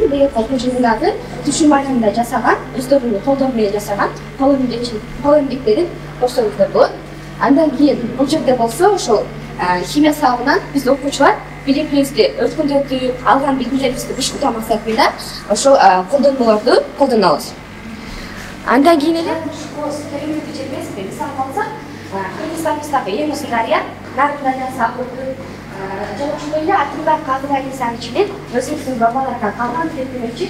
үчүн быйыл окуучуларды түшүм айында жасаган, өздөрүнүн колдору менен жасаган палемдиктерин көрсөңүздөр болот. Андан кийин бул жерде болсо ошол химия сабагынан биз окуучулар билимибизди өткүндөрдү алган билимдерибизди бышкылтуу максатында ошол колдонмолорду колдонобуз. Андан кийин эле кереметтүү жер эмеспи? Мисалга алсак, Кыргызстандагы эң узун дарыя Нарын дарыясы акыркы жана ошондой эле Атымбай Кагыл айылы ичинен өзүбүздүн бабалардан калган тепкилечи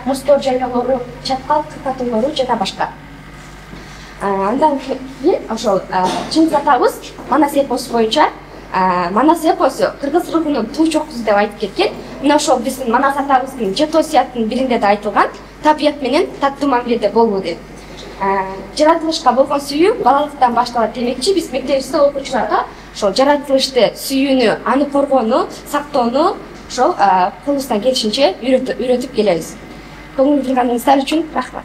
мостор жайлоолору, чаткал катылоору жана башка. Андан кийин ошол чын атабыз Манас эпосу боюнча Манас эпосу кыргыз рухунун туу чокусу деп айтып кеткен. Мына ошол биздин Манас атабыздын жет осуяттын биринде да айтылган табият менен таттуу мамиледе болуу деп. Жаратылышка болгон сүйүү балалыктан башталат демекчи, биз мектебибизде окуучуларга ошол жаратылышты сүйүүнү, аны коргоону, сактоону ошол колубуздан келишинче үйрөтүп келебиз. Көңүл бурганыңыздар үчүн рахмат.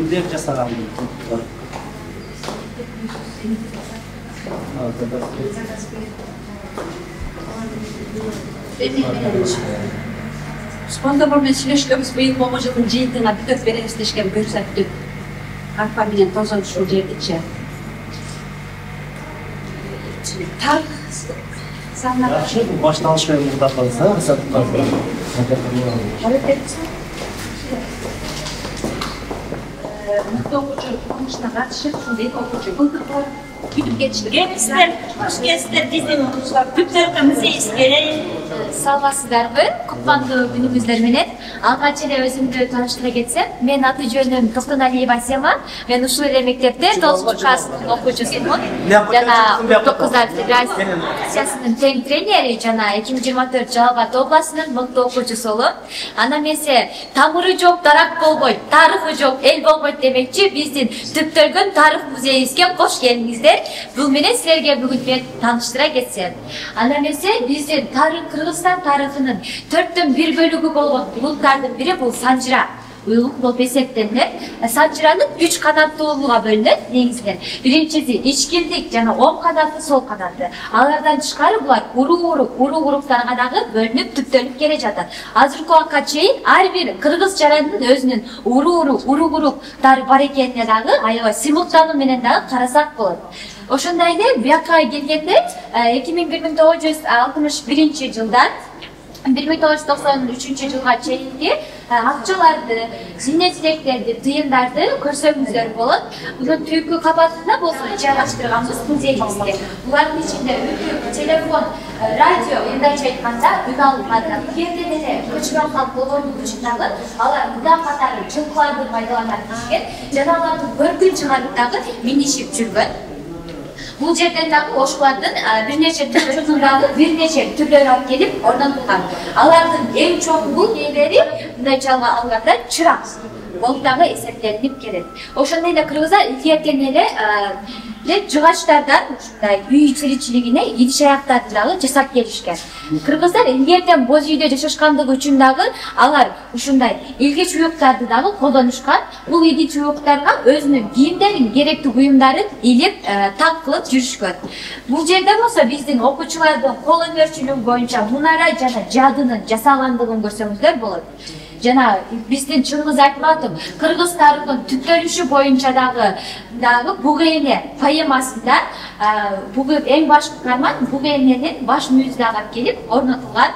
Эмне жасаган? Спонсор менен сүйлөшкөнбүз, быйыл могу жылдын жыйынтыгына бүтөп беребиз дешкен көрсөттүк. Арпа менен тозон ушул жердичи. Так санап Башталыш менен мурда калса, мыкты окуучу конкурсуна катышып, ушундай окуучу былтыркылар күтүп кетишти. Келипсиздер, кош келипсиздер биздин Түптөркө музейибизге. Саламатсыздарбы? Кутмандуу күнүңүздөр менен. Алгач эле өзүмдү тааныштыра кетсем, мен аты жөнүм Токтоналиева Сема. Мен ушул эле мектепте 9 класстын окуучусумун. Жана Улуттук кыздар федерациясынын тең тренери жана 2024 Жалал Абад областынын мыкты окуучусу болом. Анан эсе тамыры жок дарак болбойт, тарыхы жок эл болбойт демекчи, биздин Түптөркөн тарых музейибизге кош келиңиздер. Бул менен силерге бүгүн мен тааныштыра кетсем. Анан эсе биздин Кыргызстан тарыхынын 4/1 бөлүгү болгон улуттардын бири бул Санжыра. Уюлук болуп эсептелет. Санжыранын 3 канаттуулуга бөлүнөт негизинен. Биринчиси ичкилдик жана оң канаты, сол канаты. Алардан тышкары булар урук-уруктарга дагы бөлүнүп түптөлүп келе жатат. Азыркы убакка чейин ар бир кыргыз жарандын өзүнүн урук-уруктары бар экенине дагы аябай сыймыктануу менен дагы карасак болот. Ошондой эле бияка келгенде 1961 жылдан 1993 жылга чейинки акчаларды, зинне тилектерди, тыйындарды көрсөңүздөр болот. Мунун түпкү кабатында болсо жайгаштырганбыз музейибизге. Булардын ичинде үтүк, телефон, радио, мындайча айтканда үн алынмады. Кээден эле көчмөн калк болгону үчүн дагы алар мындан катары жылкыларды пайдаланат дешкен, жана алардын көркүн чыгарып дагы минишип жүргөн. Бул жерден дагы ошолордун бир нече түрлөрүнүн дагы бир нече түрлөрү алып келип орнотулган. Алардын эң чоң бул нелери мындайча алганда чырак болуп дагы эсептелип келет. Ошондой эле кыргыздар илгертен эле жыгачтардан ушундай үй тиричилигине идиш аяктарды дагы жасап келишкен. Кыргыздар илгертен боз үйдө жашашкандыгы үчүн дагы алар ушундай илгич уюктарды дагы колдонушкан. Бул илгич уюктарга өзүнүн кийимдерин, керектүү буюмдарын илип так кылып жүрүшкөн. Бул жерде болсо биздин окуучулардын кол өнөрчүлүгү боюнча мунара жана жадынын жасалгандыгын көрсөңүздөр болот. Жана биздин чыныгыз айтып атып, кыргыз тарыхынын түптөлүшү боюнча дагы буга эне поэмасында эң башкы каарман буга эненин баш мүйүзүн алып келип орнотулган.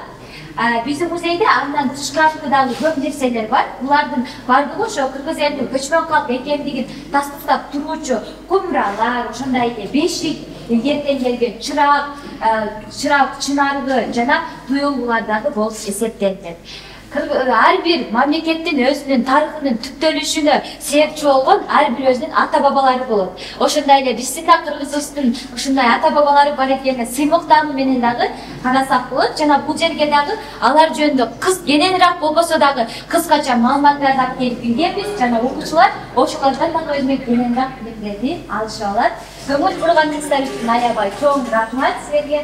Биздин музейде андан тышкары дагы көп нерселер бар. Булардын бардыгы ошо кыргыз элинин көчмөн калк экендигин тастыктап туруучу кумуралар, ошондой эле бешик, илгертен келген чырак, чынаргы жана туюлгулар дагы болуп эсептелет. Ар бир мамлекеттин өзүнүн тарыхынын түптөлүшүнө себепчи болгон ар бир өзүнүн ата бабалары болот. Ошондой эле биздин да кыргызыбыздын ушундай ата бабалары бар экенине сыймыктануу менен дагы карасак болот. Жана бул жерге дагы алар жөнүндө кененирээк болбосо дагы кыскача маалыматтарды алып келип билгенбиз. Жана окуучулар ошолордон дагы өзүнүн кененирээк билимдерди алышып алат. Көңүл бурганыңыздар үчүн аябай чоң рахмат силерге.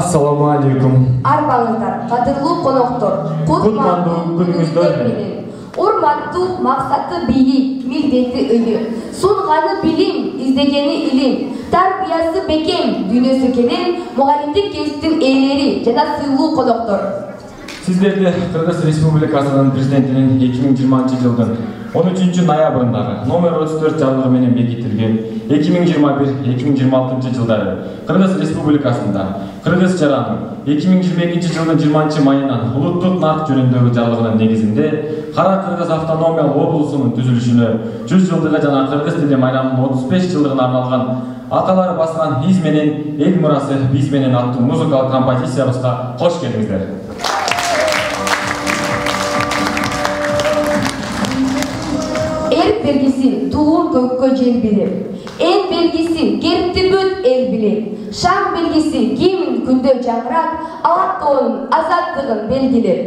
Assalamu alaikum. Арбаңыздар, кадырлуу коноктор, Кутмандуу күнүңүздөр менен. Урматтуу максаты бийлик, милдети өйү. Сунганы билим, издегени илим, тарбиясы бекем, дүйнөсү келем, мугалимдик кесиптин ээлери жана сыйлуу коноктор. Сиздерди Кыргыз Республикасынын президентинин 2020 жылдын 13 ноябрындагы номер 34 жарлыгы менен бекитилген 2021-2026 жылдары Кыргыз Республикасында Кыргыз жаранын 2022 жылдын 20 майынан улуттук нарк жөнүндөгү жарлыгынын негизинде Кара Кыргыз автономиялык облусунун түзүлүшүнө 100 жылдыгы жана Кыргыз тили майрамынын 35 жылдыгына арналган аталары баскан из менен эл мурасы биз менен аттуу музыкалык композициябызга кош келиңиздер. Бергисин туğun көккө жер билим, эн бергисин кертибөт эл билим, шаң белгиси кийимин күндө жаңырат, алаттоонун азаттыгын белгилеп.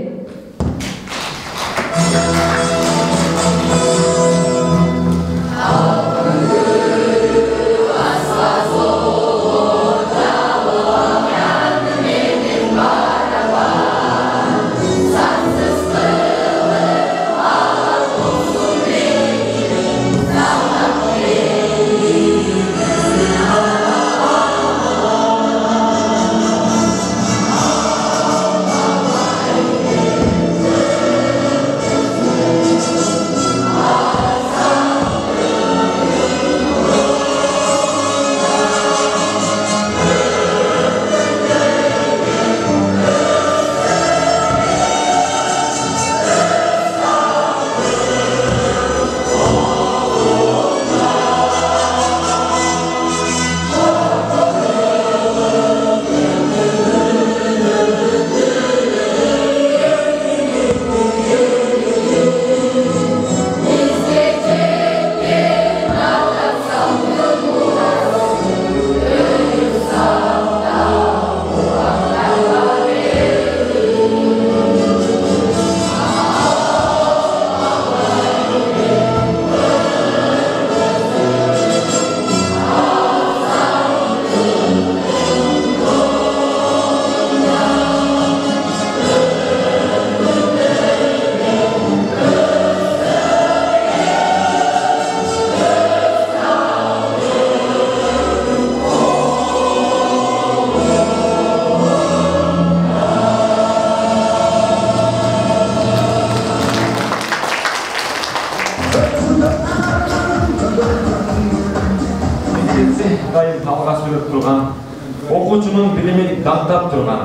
Окуучунун билимин дактап турган,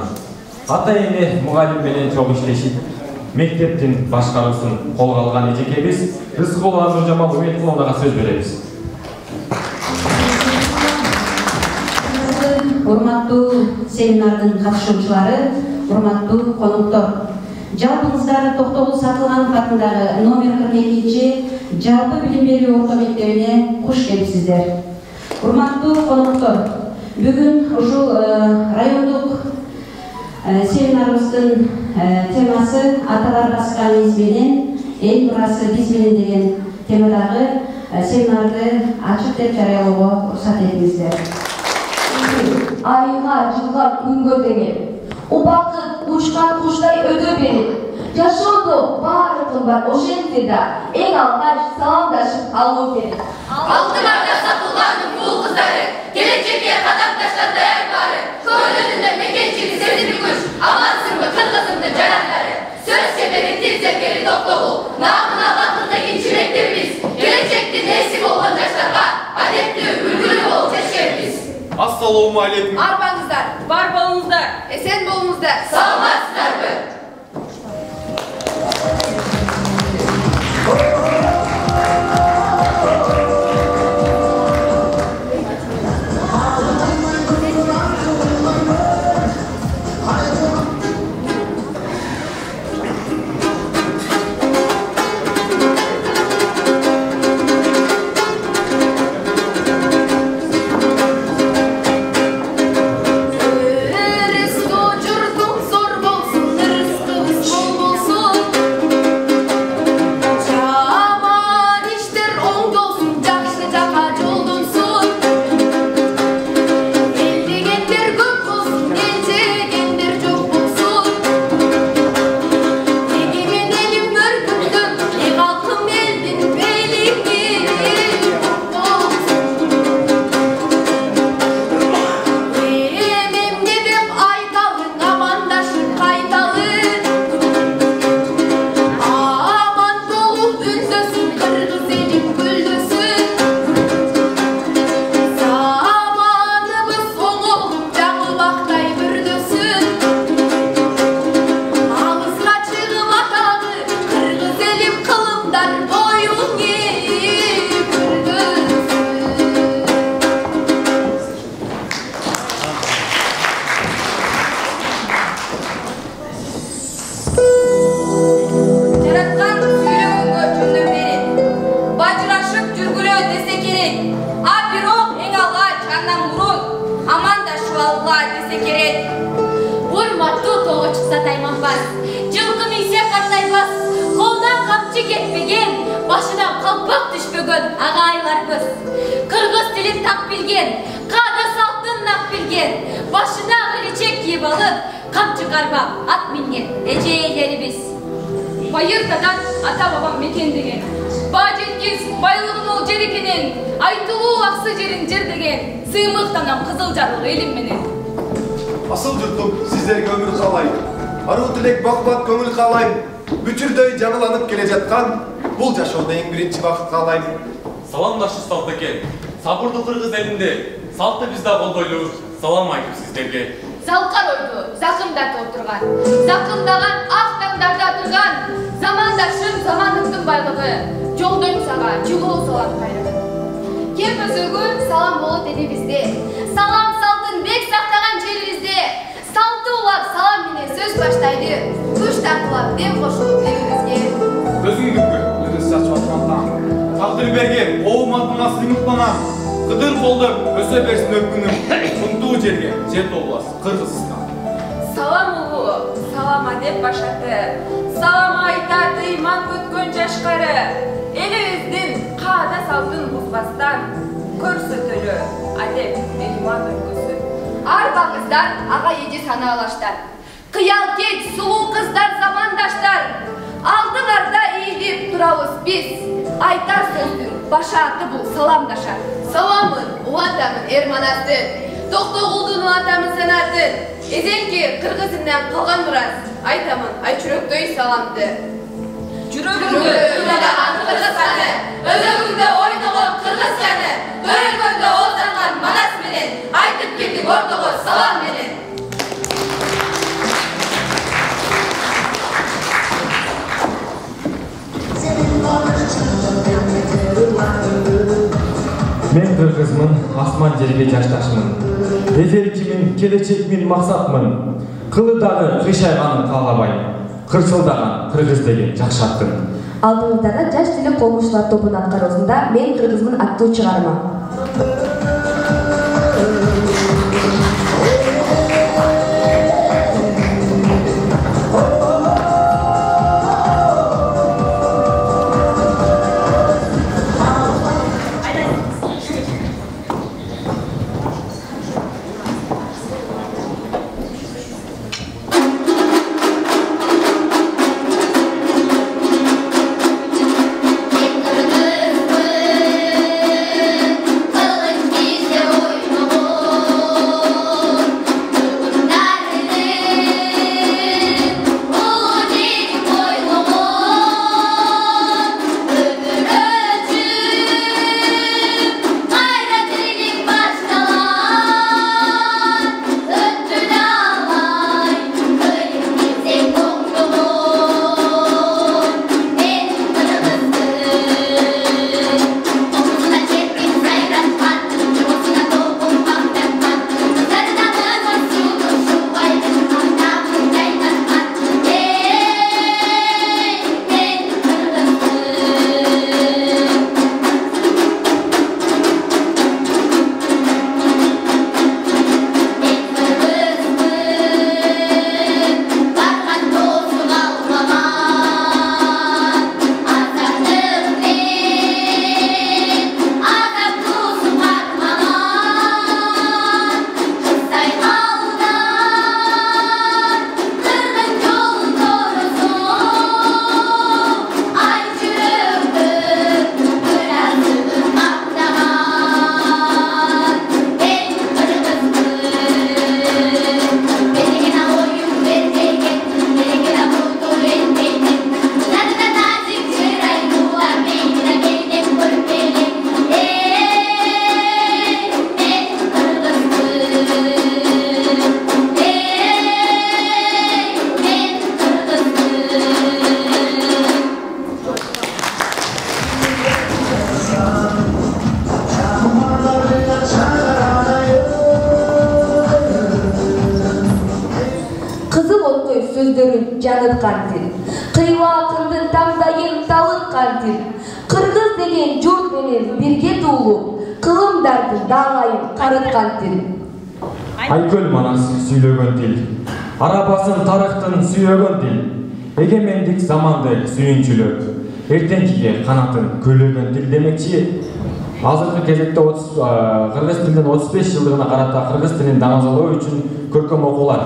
ата-эне мугалим менен чогуу иштешип, мектептин башкаруусун колго алган эжекебиз Рыскулова Нуржамал Үмүткуловнага сөз беребиз. Урматтуу семинардын катышуучулары, урматтуу коноктор. Жалпыңыздар Токтогул Сатылганов атындагы номер 42 жалпы билим берүү орто мектебине куш келипсиздер. Урматтуу коноктор, бүгүн ушул райондук семинарыбыздын темасы аталар баскан из менен эл мурасы биз менен деген темадагы семинарды ачык деп жарыялоого уруксат этиңиздер. Айга, жылга, күнгө теңеп, убакыт учкан куштай өтө берип, жашоодо баары кымбат ошентсе да эң алгач саламдашып алуу керек. Алтымарда Сатылганов бул кыздары келечекке кадам таштандай айбары, көңүлүндө мекенчиги сезими күч, амансыңбы кыргызымдын жарандары. Сөз шебери тилзергери Токтогул, намын алган кызыгинчи мектебибиз, келечектин эси болгон жаштарга адептүү үлгүлүү болуп жашайбыз. Assalomu alaykum. Арбаңыздар, бар болуңуздар, эсен болуңуздар. Саламатсыздарбы? Rızkı jurdun zor bolsun, керек. А бирок эң алгач андан мурун амандашып алгыла десе керек. Урматтуу тогуч Сатайманбас, жылкы миңсе картайбас, колдон камчы кетпеген, башынан калпак түшпөгөн агайларыбыз. Кыргыз тилин так билген, каада салтын нак билген, башына кылычек кийип алып, камчы кармап ат минген эжейлерибиз. Байыртадан ата-бабам мекендеген, ба жеткиз байлыгын ол жер экенин, айтылуу аксы жерин жер деген, сыймыктанам кызыл жарык элим менен. Асыл жұртым, сіздерге өмір қалайым. Ару тілек бақбат көңіл қалайым. Бүтүрдөй жаңыланып келе жатқан, бұл жашоуда ең бірінші бақыт қалайым. Саламдашы салт екен. Сабырды қырғыз елінде, салты бізде қолдойлу. Салам айтып сіздерге. Залқар ойду, зақымдата отырған, зақымдаған ақ таңдарда тұрған, замандашым заманыңдың байлығы, жолдың саға жүгіл салам қайры. Кем өзігі салам болот елімізде, салам салтын бек сақтаған жерімізде, салты улап салам менен сөз баштайды, күш тартылап дем қошылып лебімізге. Өзіңдікі, үдіс сачып атқандан, тағдыр берген, оғыматына сыймықтанам, қыдыр қолдып, өсе берсін өккүнім, құнтуы жерге, жер толас, Қырғызстан. Салам ұлы, салама деп башаты, салама айтады иман өткөн жашқары, еліміздің қада салтын бұзбастан, көрсөтөлі, адеп, иман өлкөсі. Арбаңыздан аға еде саналаштар, қиял кет, сұлу қыздар замандаштар, алдыңарда иіліп тұрауыз біз, айтар сөздің башаты бұл саламдашар. Саламын, уатамын ерманасы, тоқтоғылдың уатамын санатын, Ezенке Қырғызымнан қалған мұрас, айтамын айчүрөктөй саламды. Жүрөгүңдө ырмадаган Қырғыз қаны, өзөгүңдө ойногон Қырғыз жаны, көргөндө олданған манас менен, айтып келдик ордого салам менен. Мен Кыргызмын, асман жерге жашташмын. Эзелчимин, келечекмин, максатмын. Кылыдагы кыйшайганын каалабайм. Кырсылдаган Кыргыз деген жакшы аттын. Алдыңыздарда жаш тили коомчулар тобунун аткаруусунда Мен Кыргызмын аттуу чыгарма. сөздөрүн жаныткан тил. Кыйла акындын таңдайын талыткан тил. Кыргыз деген жұрт менен бирге туулуп, кылымдарды дагайын карыткан тил. Айкөл манас сүйлөгөн тил. Арабасын тарыхтын сүйөгөн тил. Эгемендик заманды сүйүнчүлөп, эртеңкиге канатын көлөгөн тил демекчи. Азыркы кезекте кыргыз тилинин 35 жылдыгына карата кыргыз тилин дамазалоо үчүн көркөм окуулар.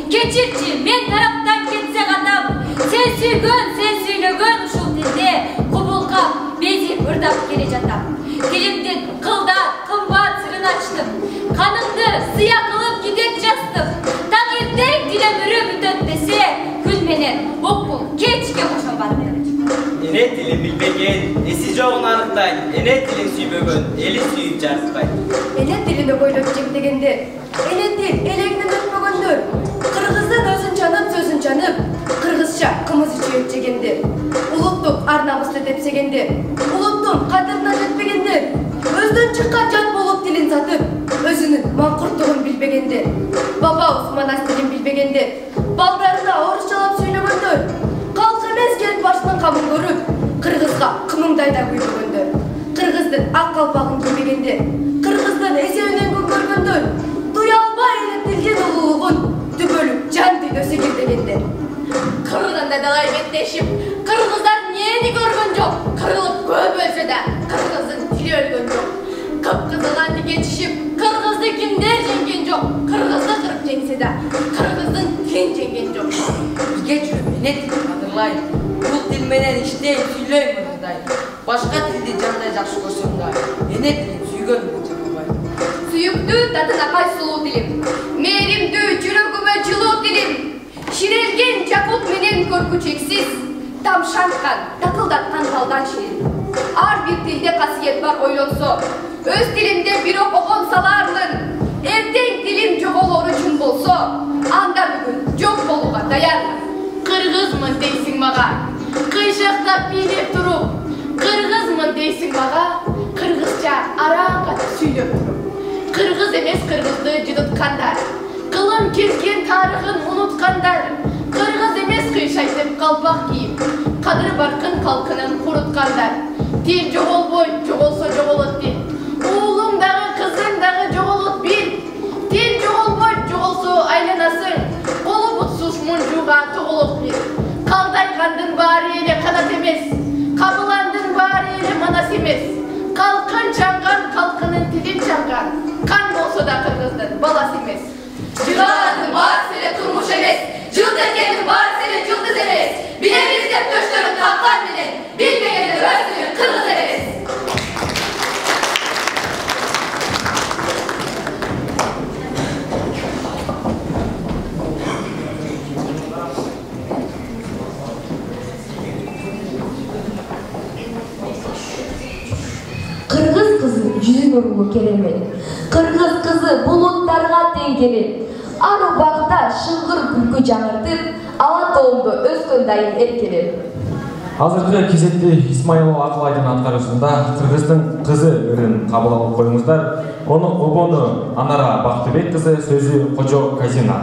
Geçirci, men taraftan ketsek adam, sen söylөгөн ушул тилде кубулкап, безип ырдап келе жатам. Тилимдин кылда, кымбат сырын ачтым, канымды сыя кылып кидек жастым. Таң эртең тилем үрүп өтөт десе, күн менен окул кечке кошолган. Эне тилин билбеген, эси жогун аныктайт, эне тилин сүйбөгөн, эли сүйүп жарыспайт. Эне тилине бойлоп жемдегенде, эне тил элегинен өтпөгөндөр. Кыргыздын өзүн жанып, сөзүн жанып, кыргызча кымыз ичип жегенде, улуттук ар-намысты тепсегенде, улуттун кадырына жетпегенде, өздөн чыккан жат болуп тилин сатып, өзүнүн маңкурттугун билбегенде, бабабыз манас тилин билбегенде, балдарына орусчалап сүйлөгөндөр, калк эмес келип башынын камын көрүп, кыргызга кымыңдайда күйбөгөндөр, кыргыздын ак калпагын кийбегенде, кыргыздын эсебинен күн көргөндөр, туя албай элеп тилген улуулугун түбөлүп жан дүйнөсү кирдегенде, кыргызда далай беттешип, кыргыздар нени көргөн жок, кырылып көп өлсө да кыргыздын тили өлгөн жок. Кып-кызылганды кечишип, кыргызды кимдер жеңген жок, кыргызды кырып жеңсе да кыргыздын тилин жеңген жок. Бирге жүрүп эне тилин кадырлайт, бул тил менен иштейт, сүйлөйм ырдайт. Башка тилди жандай жакшы көрсөм да эне тилин сүйгөнүмдү жагабайт. Сүйүктүү татына кай сулуу тилим, мээримдүү жүрөгүмө жылуу тилим, ширелген жакут менен көркү чексиз, тамшанткан, такылдаткан талдан ширин. Ар бир тилде касиет бар ойлонсо, өз тилимде бир окогон салармын. Эртең тилим жоголор үчүн болсо, анда бүгүн жок болууга даярмын. Кыргызмын дейсиң мага, кыйшыктап бийлеп туруп, кыргызмын дейсиң мага, кыргызча араң гана сүйлөп туруп. Кыргыз эмес кыргызды жудуткандар, кылым кезген тарыхын унуткандар, кыргыз эмес кыйшайтып калпак кийип, кадыр баркын калкынын куруткандар. Тил жоголбой, жоголсо жоголот тил. Уулуң дагы, кызың дагы жоголот бил. Тил жоголбой, жоголсо айланасың, колу бутсуз мунжуга тоголот бил. Калдайгандын баары эле канат эмес, кабыландын баары эле манас эмес. Калкын чаңган, калкынын тилин чаңган, кан болсо да кыргыздын баласы эмес. Жылаанын баарысы эле турмуш эмес, жылдеткендин баарысы эле жылдыз эмес. Билебиз деп төштөрүн таккан менен, билбегендер өзүнүн кыргыз эмес. Кыргыз кызы жүзүн өрүүгө керемет. Кыргыз кызы булуттарга тең келет. Ар убакта шыңгыр күлкү жаңыртып, ала тоолдо өскөн дайым эркелет. Азыркы кезекте Исмаилова Акылайдын аткарышында кыргыздын кызы ырын кабыл алып коюңуздар. Обону Анара Бактыбек кызы, сөзү Кожо Казина.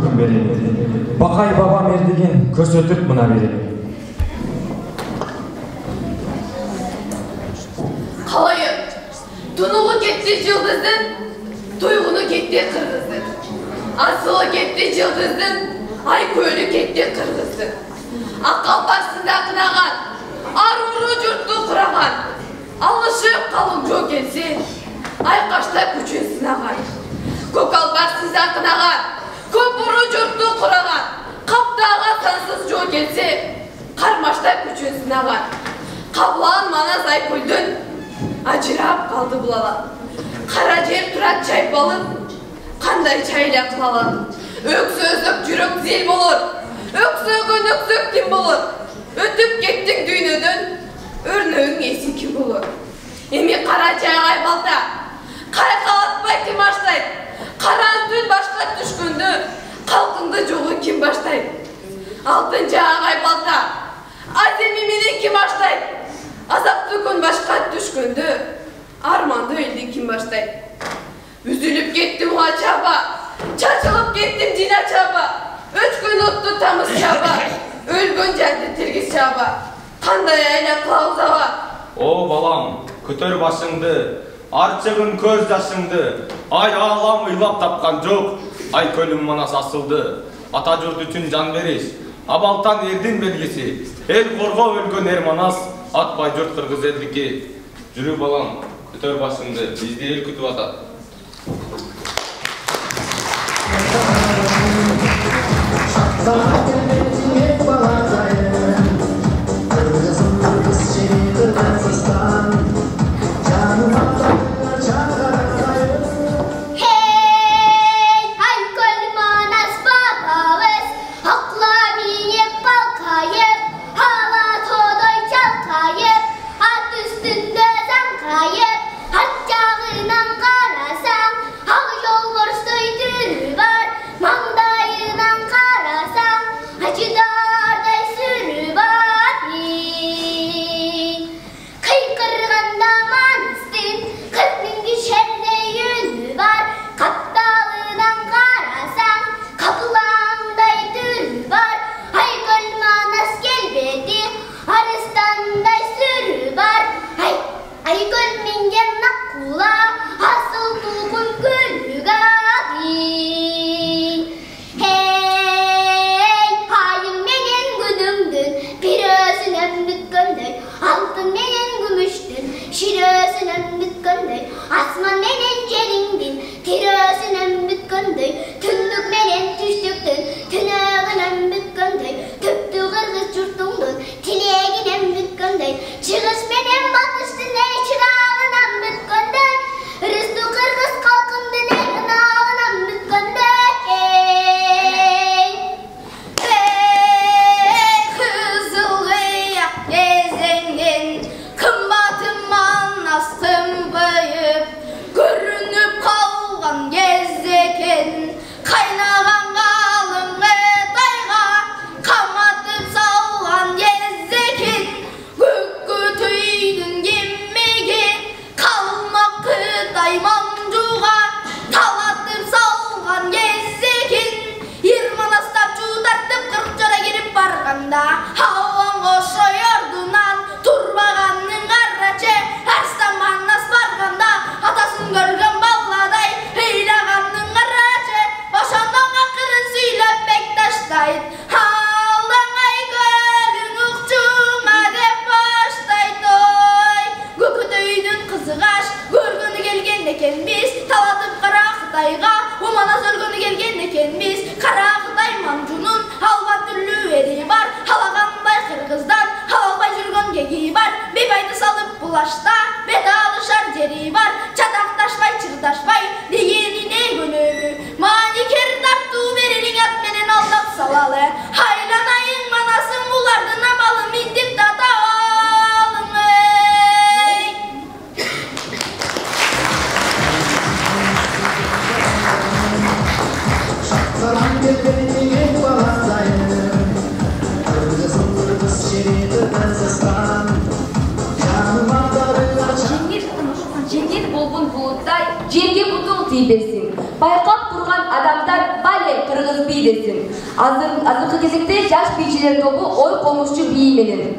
күн берейин. Бакай бабам эрдеген көрсөтүп мына берейин. Kalayın, tunuğu gitti yıldızın, tuygunu gitti kırgızın. Asılı gitti yıldızın, ay köylü gitti kırgızın. Akal başsında kınagan, aruru cürttü kıragan. Alışıp kalın çok gelsin, ay kaçta küçün sınagan. Kokal başsında kınagan, köpürü cürttü kıragan. Kaptağa sansız çok gelsin, karmaşta küçün sınagan. Kablan mana say kuldun, acırap kaldı bulala. Kara cer turat çaypalı, kanday çayla kılalan. Öksözlük cürük zil bulur, öksögün öksök kim bulur. Ötüp kettin düğünüdün, örnöğün esi kim bulur. Emi kara çay aybalda, kara kalatmay kim başlaydı. Kara dün başka düşkündü, kalkındı çoğu kim başlaydı. Altıncı aybalda, azimimini kim başlaydı. Azaplı gün başka düşkündü, armanda öldü kim başlaydı. Üzülüp gittim ha çaba, çarçılıp gittim cina çaba. 3 gün ottu tamız çaba, ölgün geldi tirgiz çaba. Kanday ayla kılavuz hava. O balam, kötör başыңды, arçığın köz yaşыңды. Ay ağlam ыйлап tapkan жоқ, ay kölüm manas asıldı. Ата жұрт üçün can veriş, Абалтан ердің белгisi. El korgo өлгөн er manas, atpay жұрт kırgız eldiki. Жүрü balam, kötör başыңды, bizde el kütüp atat. Canım ağlarım десин. Азыркы кезекте жаш бийчилер тобу ой комушчу бии менен.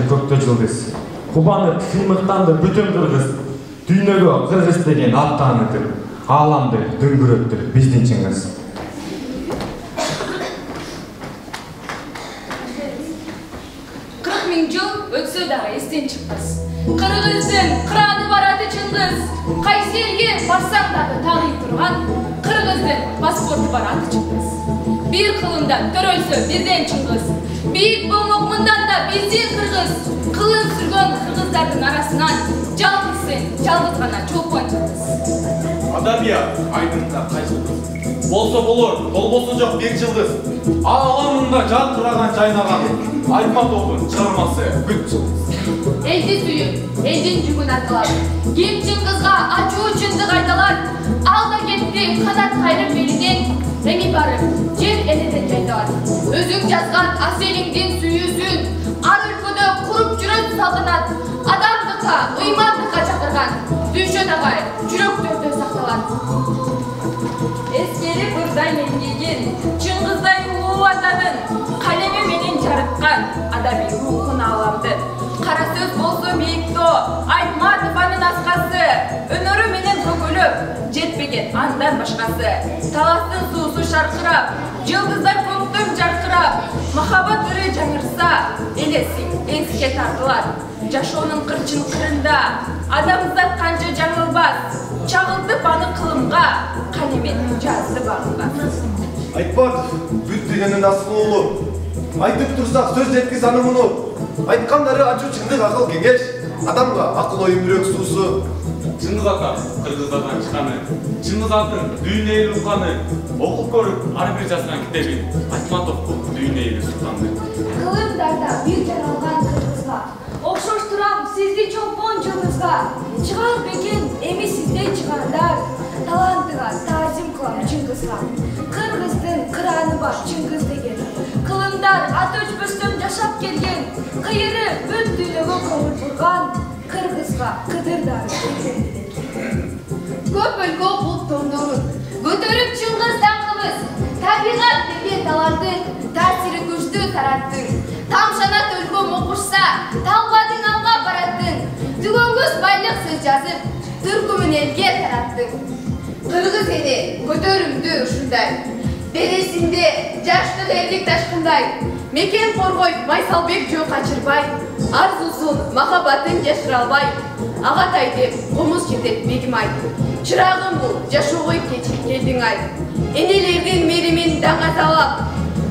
Көктө жылдыз. Кубаны сыймыктанды бүтүн кыргыз. Дүйнөгө кыргыз деген ат таанытып, ааламды дөңгөрөттүр биздин Чыңгыз. Жыл өтсө дагы эстен чыкпас. Кыргыздын кыраны бараты Чыңгыз. Кайсы элге барсаң дагы тагый турган кыргыздын паспорту бараты Чыңгыз. Бир кылымдан төрөлсө бирден Чыңгыз. Бийик болмок мындан да биздин кыргыз. Кылын сүргөн кыргыздардын арасынан жалгыз гана чолпон Чыңгыз. Адабият айнында кайсы болсо болор, болбосо жок бир жылдыз. Ааламында жаркыраган жайнаган Айтматовдун чыгармасы бүт жылдыз. Элди сүйүп, элдин жүгүн аркалап, ким Чыңгызга ачуу чындык айталат. Алда кетти канат кайрып белинен, эми барып жер энеден жайдалат. Өзүң жазган аселиңдин сүйүүсүн ар өлкөдө куруп жүрөт салтанат. Адамдыкка, ыймандыкка чакырган Дүйшөн агай жүрөктөрдө сакталат. Эскери бурдан эмгеген Чыңгыздай улуу атанын калеми менен жарыткан адаби рухун ааламды. Кара сөз болсо мейиктөө, Айтматованын аскасы, өнөрү менен көгөлөп, жетпеген андан башкасы. Таластын суусу шаркырап, жылдыздар көктөм жаркырап, махабат ыры жаңырса, элесиң эске тартылат. Жашоонун кырчын кырында, адамзат канча жаңылбас, чагылтып аны кылымга, калемен жазды багылган. Айтпадов, бүт дегеннің асыл оğlu. Айтып тұрсақ сөз жеткіз анымыны. Айтқандары ачу чындық ақыл кеңеш, адамға ақыл ойын бүрек сусы. Чыңгыз ата, Кыргыздардан чыканы, Чыңгыз атын дүйнө эли укканы, окуп көрүп ар бир жазган китебин Айтматовду дүйнө эли сукканы. Кылымдарда бир жаралган кыргызга, окшоштурам сизди чолпон жылдызга. Чыгар бекен эми сиздей чыгандар, талантыга таазим кылам Чыңгызга. Кыргыздын кыраны бар Чыңгыз деген, кылымдар ат өчпөстөн жашап келген, кыйыры бүт дүйнөгө көңүл бурган, Кыргызга кыдырдар Көп өлкө бұлттондорын, көтөрүп Чыңгыз даңқымыз, табиғат берген талантын, таасири күчтүү тараттын, тамшанат өлкөм окушса, талбадың алга бараттын, түгөнгүз байлык сөз жазып, түркүмүн элге тараттын. Кыргыз эли көтөрүмдүү ушундай, денесинде жаштык элдик ташкындай, мекен коргойт Майсалбек жөө качырбай, арзусун, махаббатын жашыра албай, Ағатай деп комуз жетет бегим ай. Чырагым бул, жашоой кечип келдиң ай. Энелердин меримин даңа талап,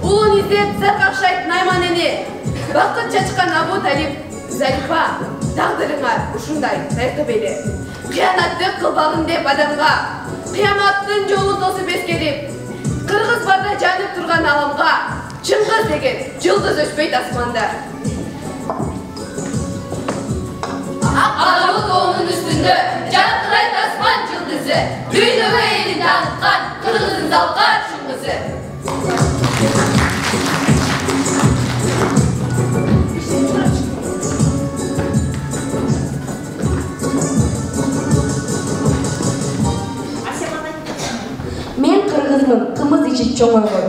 улун издеп саркакшайт Найман эне. Бакыт чачкан Абу Талип, Зарифа, тагдырыңа ушундай тайкып эле. Кыянаттык кылбагын деп адамга, кыяматтын жолу тосуп эскерип, Кыргыз барда жанып турган аламга, Чыңгыз деген жылдыз өчпөйт асманда. Аралык оğunun üstünde Жаркырайт асман жылдызы, дүйнөгө элин тааныткан Кыргыздын залкар Чыңгызы. Мен кыргызмын, кымыз ичип чоңойгон.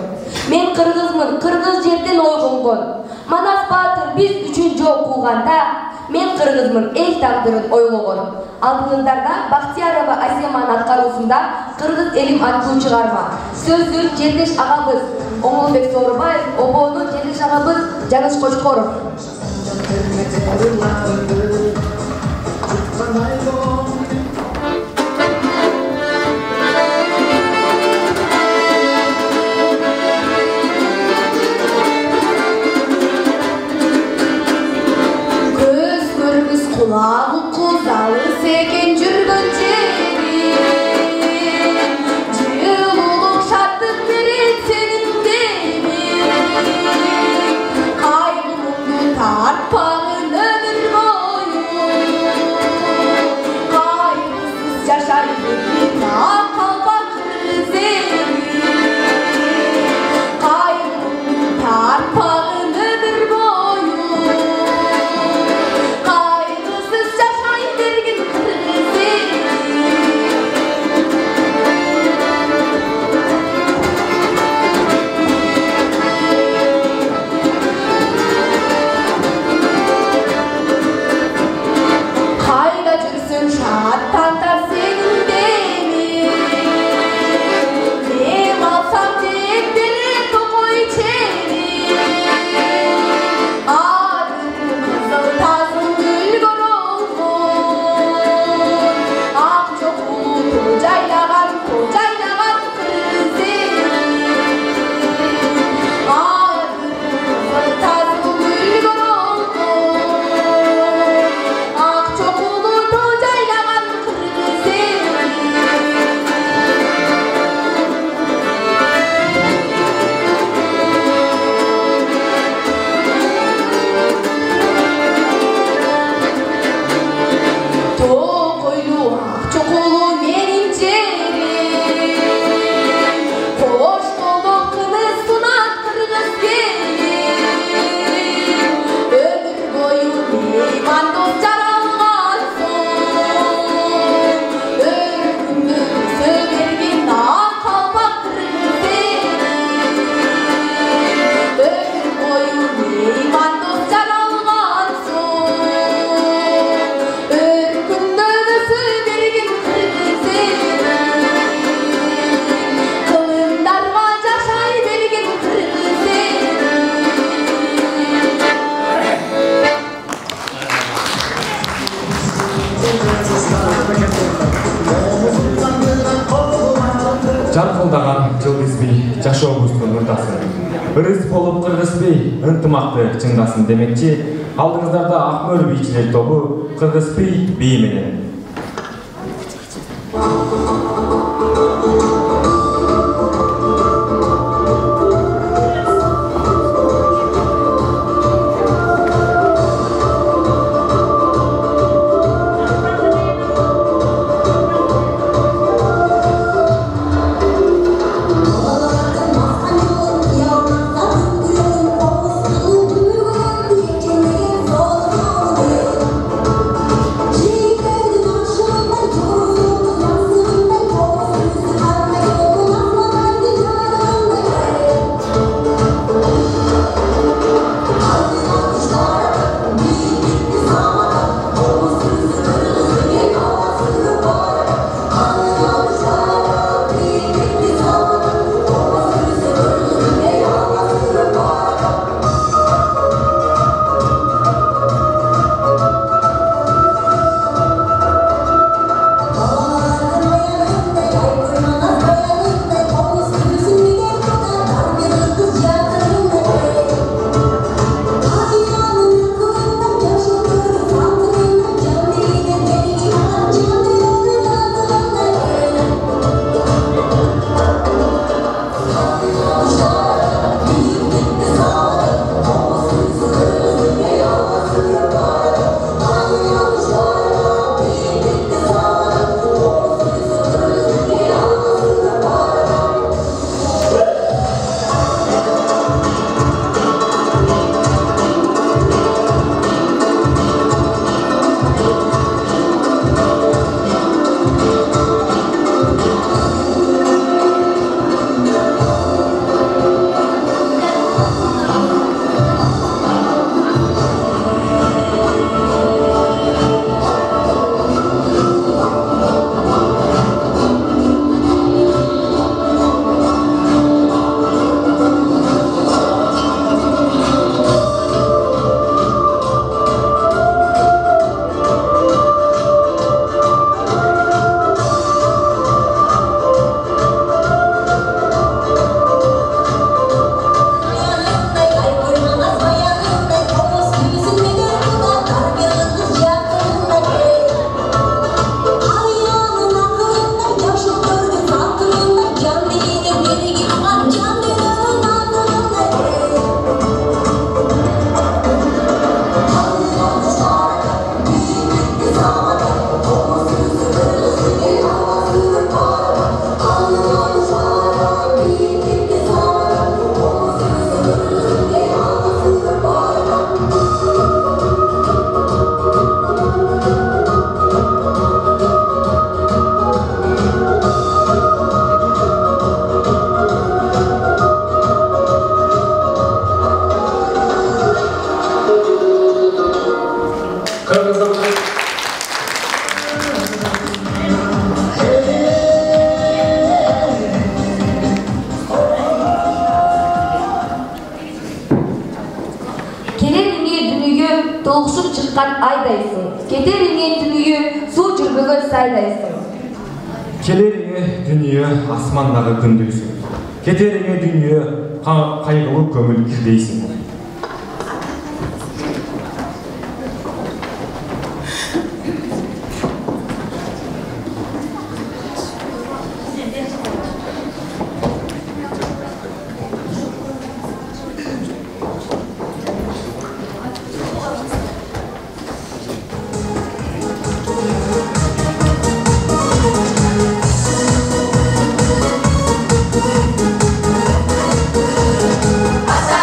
Мен кыргызмын, кыргыз жерден ойгонгон. Манас Баатыр биз үчүн жол кылганда, мен кыргызмын, эл тагдырын ойлогон. Алдыңыздарда Бактиярова Асеманын аткаруусунда Кыргыз элим аттуу чыгарма. Сөзүн Жендеш агабыз Оңолбек Соорубаев, обоонун Жендеш агабыз Жаныш Кочкоров. Kulağım kuzalı seken жүргөн жерим, жылуулук шаттык берет сенин демиң, кайгымды тартпагын өмүр бою, Ырыс болуп кыргызбей ынтымакты чыңдасын демекчи, алдыңыздарда Акмөр бийчилер тобу Кыргызбей бии менен. толкушуп чыккан айдайсың. Кетериңе дүнүйө суу жүрбөгөн сайдайсың. Келериңе дүнүйө асмандагы күндүйсүң. Кетериңе дүнүйө кайгылуу көңүл кирдейсиң. Asa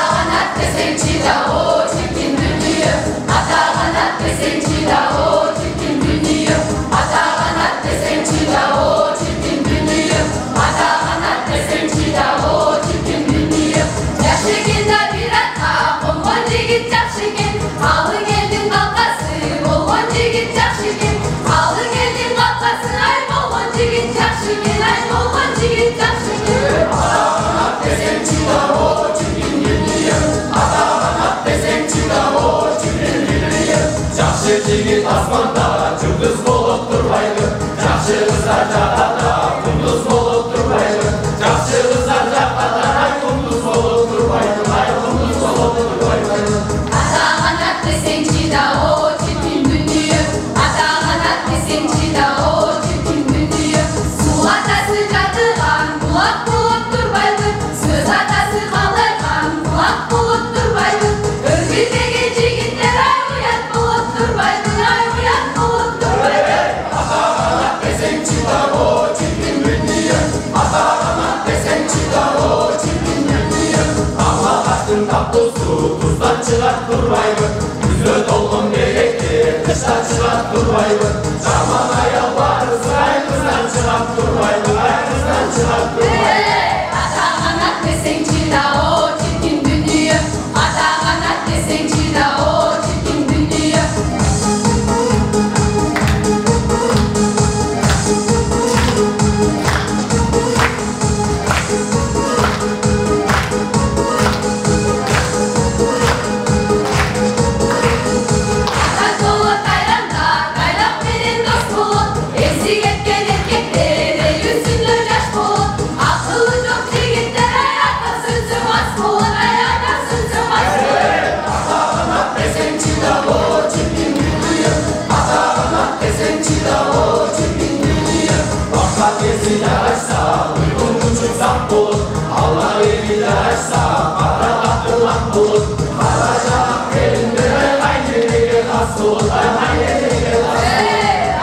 Taşın tatlısı tuzdan çıkar durmayın. Yüzü dolgun gerekli kıştan çıkar durmayın. Zaman ayağlar ısray kızdan çıkar durmayın. Ay kızdan çıkar durmayın. Ata anat desen çila o çirkin dünya. Ata anat desen çila o çirkin dünya. Gezide açsa, uygun buçuk zat bulur. Allah evinde açsa, kara atılak bulur. Karacak elinde, aynı neye has bulur. Aynı neye has bulur.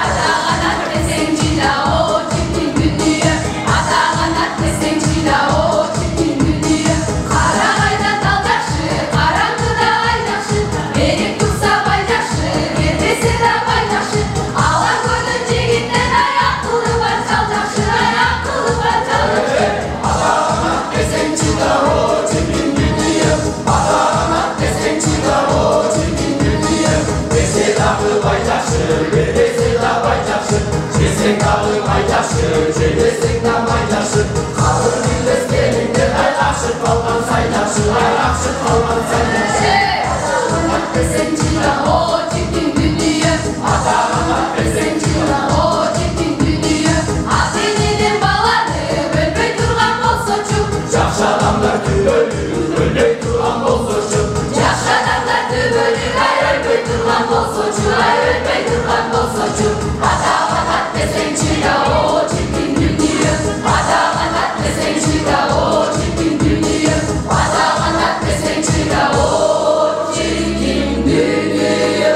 Ata anat desen çila o çirkin dünya. Ata anat desen çila o çirkin dünya. Kara ayda daldaşı, karanlıkta aydaşı. Verip tutsa baydaşı, vermese de baydaşı. Alan koydun cigitten ayaklı var çaldaşı. Ayaklı var çaldaşı. Ata anat desen çila o çirkin dünya. Ata anat desen çila o çirkin dünya. Dese dağı baydaşı, vermese de baydaşı. Cesen dağı baydaşı, cebesen de baydaşı. Kalır bilmez gelinde, ay akşık kalman saydaşı. Ay akşık kalman saydaşı. Ata anat desen çila o çirkin dünya. Ata anat desen çila o çirkin dünya. Hazininin balanı bölbey durgan bolsa çuk. Yaxşı adamlar tübölür, öley duran bolsa çuk. Yaxşı adamlar tübölür, ay ölbey durgan bolsa çuk. Ay ölbey durgan bolsa çuk. Ata anat desen çila o çirkin dünya. Ata anat desen çila o çirkin dünya. Ata anat desen çila o çirkin dünya.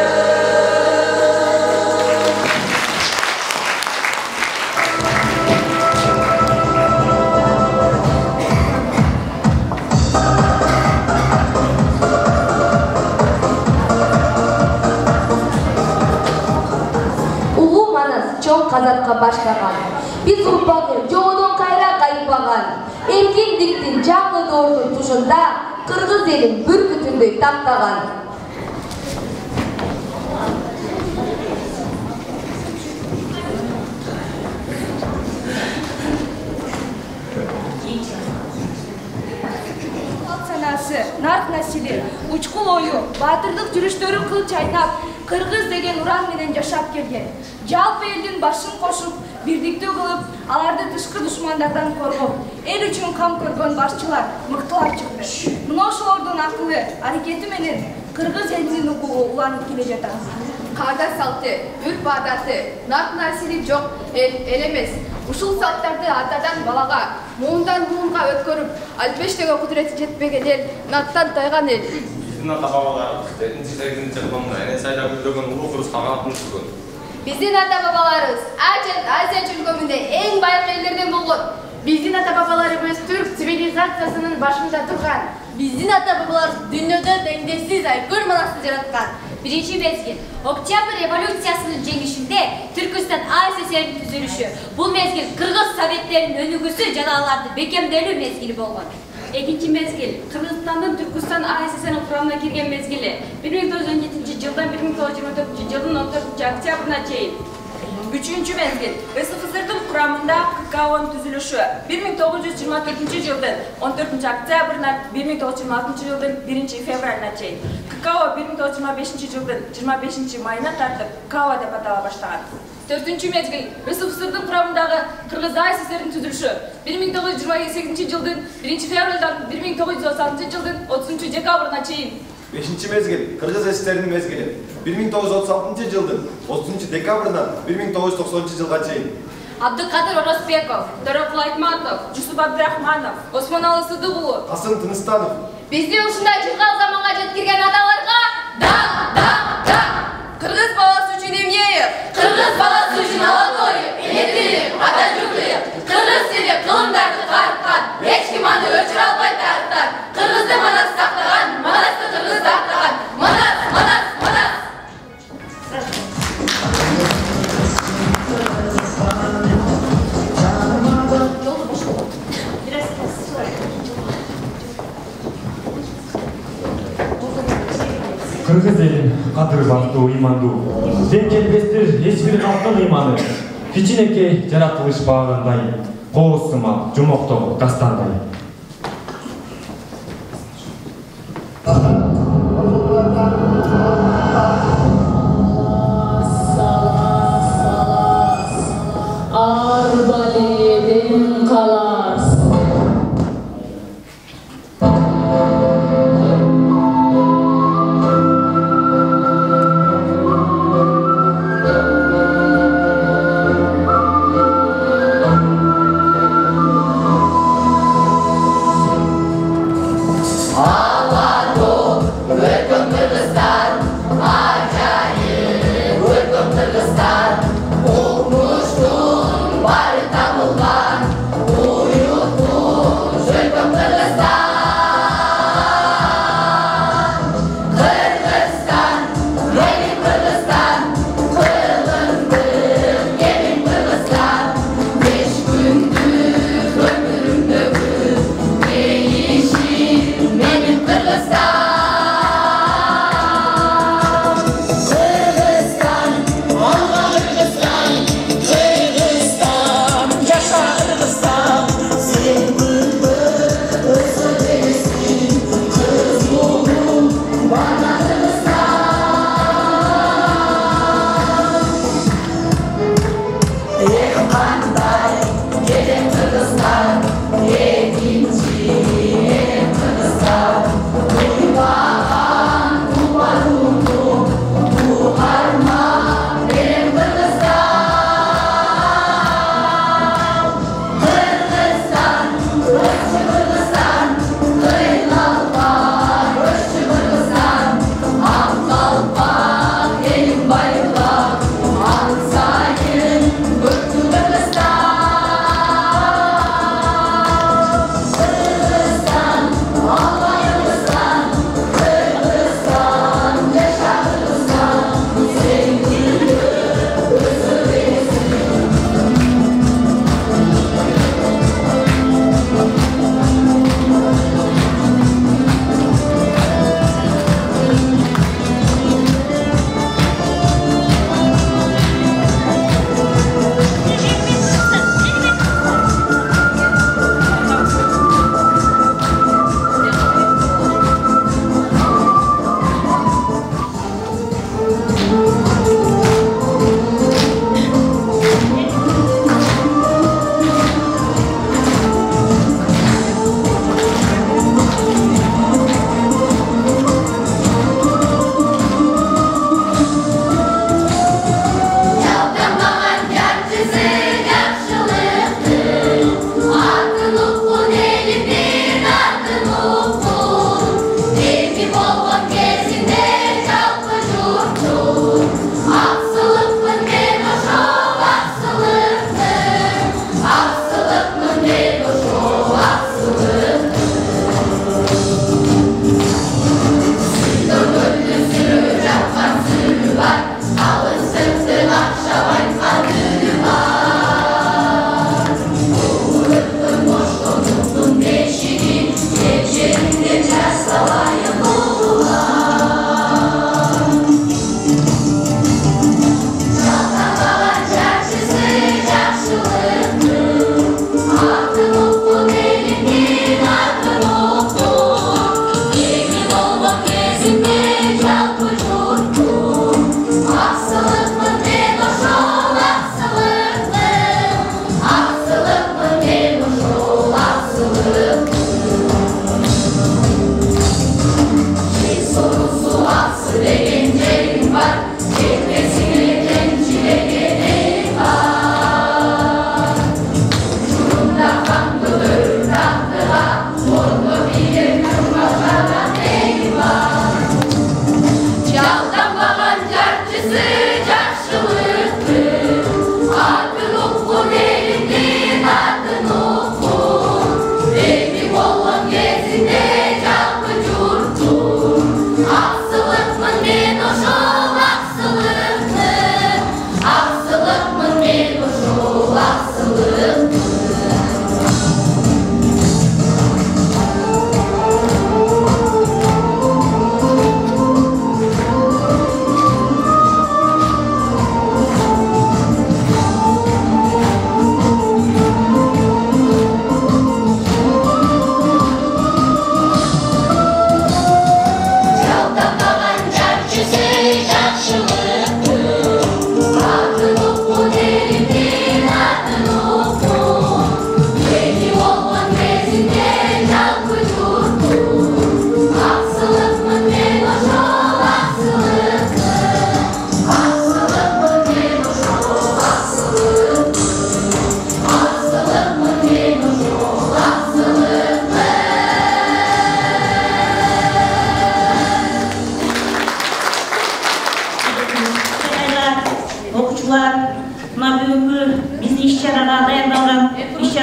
Улуу манас чоң казатка баштаган. Биз урпагы жоодон кайра кайпаган. Эркиндиктин жаңы доордун тушунда кыргыз элин бүркүтүндөй таптаган. Санасы, нарк насили, учкул ою, батырдык жүрүштөрүн кыл чайнап, кыргыз деген уран менен жашап келген. Жалпы элдин башын кошуп, бирдиктүү кылып, аларды тышкы душмандардан коргоп, эл үчүн кам көргөн башчылар мыктылар чыкты. Мына ошолордун акылы, аракети менен кыргыз элинин укугу уланып келе жатат. Карда салты, үрп адаты, нарк насили жок эл эмес. Ушул салттарды атадан балага, муундан муунга өткөрүп, алпештеге кудурети жетпеген эл, наттан тайган эл. Биздин ата бабаларыбыз 7-8 жылында эне сайда көтөгөн улуу курушка калкын түшкөн. Биздин ата бабаларыбыз Азия чөлкөмүндө эң байыркы элдерден болгон. Биздин ата бабаларыбыз түрк цивилизациясынын башында турган. Биздин ата бабаларыбыз дүйнөдө теңдессиз айкөр манасын жараткан. Birinci mezgil, Oktyabr Revolütsiyasının jеңишинде Türkistan ASSR'nin түзүлүшү. Бул мезгил Кыргыз Советтеринин өнүгүүсү жана аларды бекемделүү мезгили болгон. Экинчи мезгил, Кыргызстандын Түркистан АССР'нин курамына кирген мезгили 1917 жылдан 1924 жылдын 14 октябрына чейин. Üçüncü mezgil, СФСР'дин курамында ККО'нун түзүлүшү 1924 жылдын 14 октябрынан 1926 жылдын 1 февралына чейин. ККО 1925 жылдын 25 майына тартып ККО деп атала баштаган. Төртүнчү мезгил, СФСР'дин курамындагы Кыргыз АССР'нин түзүлүшү 1928 жылдын 1 февралдан 1936 жылдын 30 декабрына чейин. 5. mezgil, Kırgız SSR'nin mezgili. 1936 жылдын 30 декабрынан 1990 жылга чейин. Абдыкадыр Оросбеков, Дорокул Айтматов, Жусуп Абдрахманов, Осмоналы Сыдыгулов, Касым Тыныстанов. Бизди ушундай жылгал заманга жеткирген аталарга да. Кыргыз баласы үчүн эмнеев, кыргыз баласы үчүн алатойып, элетип, ата жurduyup, кыргыз тили кылымдарды карыткан, эч ким аны өчүрө албай тарыптан, кыргыздын манасы сактаган Kırgız elin kadırı baktуу, ыймандуу. Тең келбестир эч бир калктын ыйманы. Кичинекей жаратылыш багандай, кооз сымак, жомоктоо дастандай. Arbaleden kalas. Benim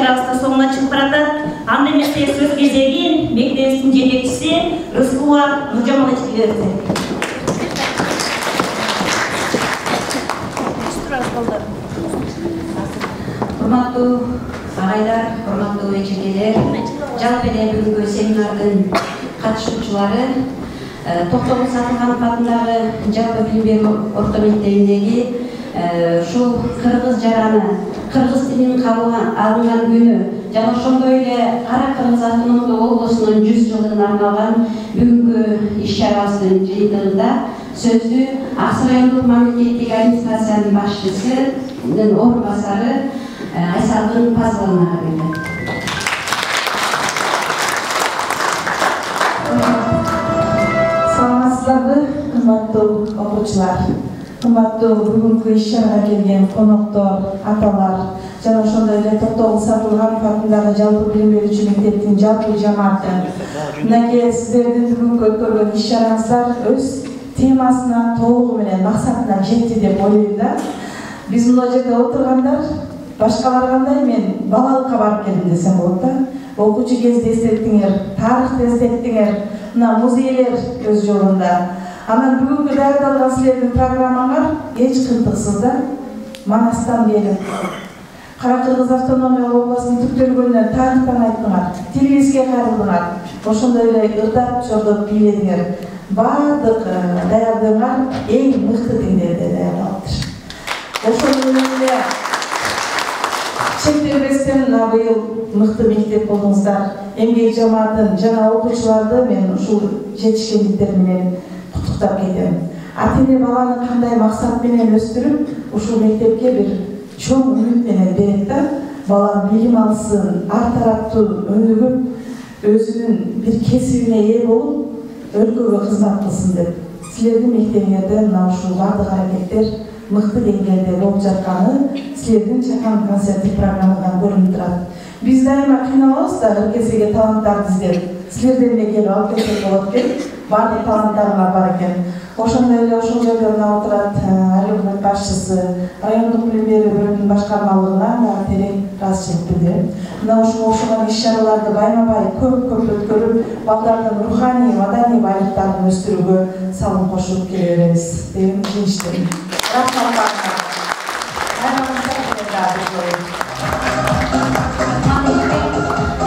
иш-чарабыз соңуна чыгып баратат. Анда эмесе сөз кезегин мектебибиздин жетекчиси Рыскулова Нуржамалович берди. Урматтуу агайлар, урматтуу эжекелер, жалпы эле бүгүнкү семинардын катышуучулары, Токтогул Сатылганов атындагы жалпы билим берүү орто мектебиндеги ушул кыргыз жараны, кыргыз тилин алынган күнү жана ошондой эле Кара Кыргыз автономдук облусунун 100 жылдыгына арналган бүгүнкү иш-чарабыздын жыйынтыгында сөздү Аксы райондук мамлекеттик администрациянын башчысынын орун басары Айсалгын Пазыловнага берди. Саламатсыздарбы, кымбаттуу окуучулар, кымбаттуу бүгүнкү иш-чарага келген коноктор, аталар жана ошондой эле Токтогул Сатылганов атындагы жалпы билим берүүчү мектептин жалпы жамааты. Мынакей сиздердин бүгүнкү өткөргөн иш-чараңыздар өз темасына толугу менен максатына жетти деп ойлойм да. Биз мына жерде отургандар башкалар кандай, мен балалыкка барып келдим десем болот да. Окуучу кезде эстеттиңер, тарыхты эстеттиңер, мына музейлер өз жолунда. Анан бүгүнкү даярдалган силердин программаңар эч кыйтыксыз да. Манастан бери Кара Кыргыз автономиялык областынын түптөлгөнүнөн тарыхтан айттыңар, тилибизге кайрылдыңар, ошондой эле ырдап чордоп бийледиңер. Баардык даярдыгыңар эң мыкты деңгээлде даярдалыптыр. Ошондой эле чектелбестен быйыл мыкты мектеп болдуңуздар. Эмгек жамаатын жана окуучуларды мен ушул жетишкендиктер менен куттуктап кетем. Ата-эне баланы кандай максат менен өстүрүп, ушул мектепке бир чоң үмүт менен берет да, бала билим алсын, ар тараптуу өнүгүп, өзүнүн бир кесибине ээ болуп, өлкөгө кызмат кылсын деп. Силердин мектебиңерде мына ушул бардык аракеттер мыкты деңгээлде болуп жатканы силердин чакан концерттик программадан көрүнүп турат. Биз дайыма кыйналабыз да ыркесеге таланттарды издеп. Силерден эле келип алып кетсек болот экен, бардык таланттарыңар бар экен. Ошондой эле ошол жерде мына отурат өкмөт башчысы, райондук билим берүү бөлүмүнүн башкармалыгына терең ыраазычылык билдирем. Мына ушул окшогон иш-чараларды байма-бай көп өткөрүп, балдардын руханий, маданий байлыктарын өстүрүүгө салым кошуп келе беребиз деген ишеничтемин. Рахмат.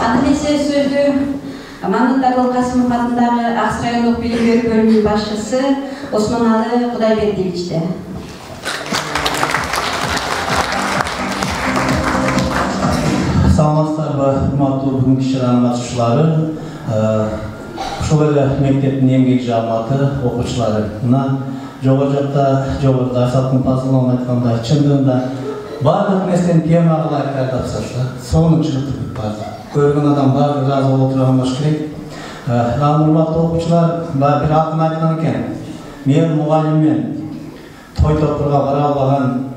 Анысы сөздү Мамытагул Касымов атындагы Аксы райондук билим берүү бөлүмүнүн башчысы Осмоналы Кудайбердиевичте. Саламатсыздарбы, урматтуу бүгүнкү иш-чаранын катышуучулары, ушул эле мектептин эмгек жамааты, окуучулары. Мына жогоруда Айсалгын Пазыловна айткандай, чындыгында бардык нерсени тема кылайык даярдапсыз да, сонун чыгып барды. Көргөн адам баары ыраазы боло турган болуш керек. Урматтуу окуучулар, бир акын айткан экен. Мен мугалиммен той топурга бара албаган,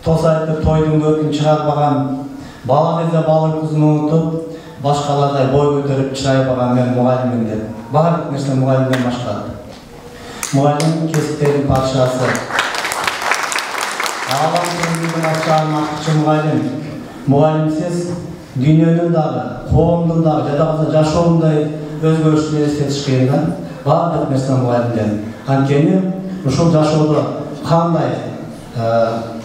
тос айтып тойдун көркүн чыгарбаган, бала кезде балын кызын унутуп, башкалардай бой көтөрүп чырайбаган мен мугалиммин деп. Баардык нерсе мугалимден башталат. Мугалим кесиптердин падышасы. Алам көңүлдүн ачарын ачкычы мугалим. Мугалимсиз дүйнөнүн дагы, коомдун дагы, жада жашоондай өзгөрүштөр эстетиш кыйын да. Баардык нерсе мугалимден. Анткени ушул жашоодо кандай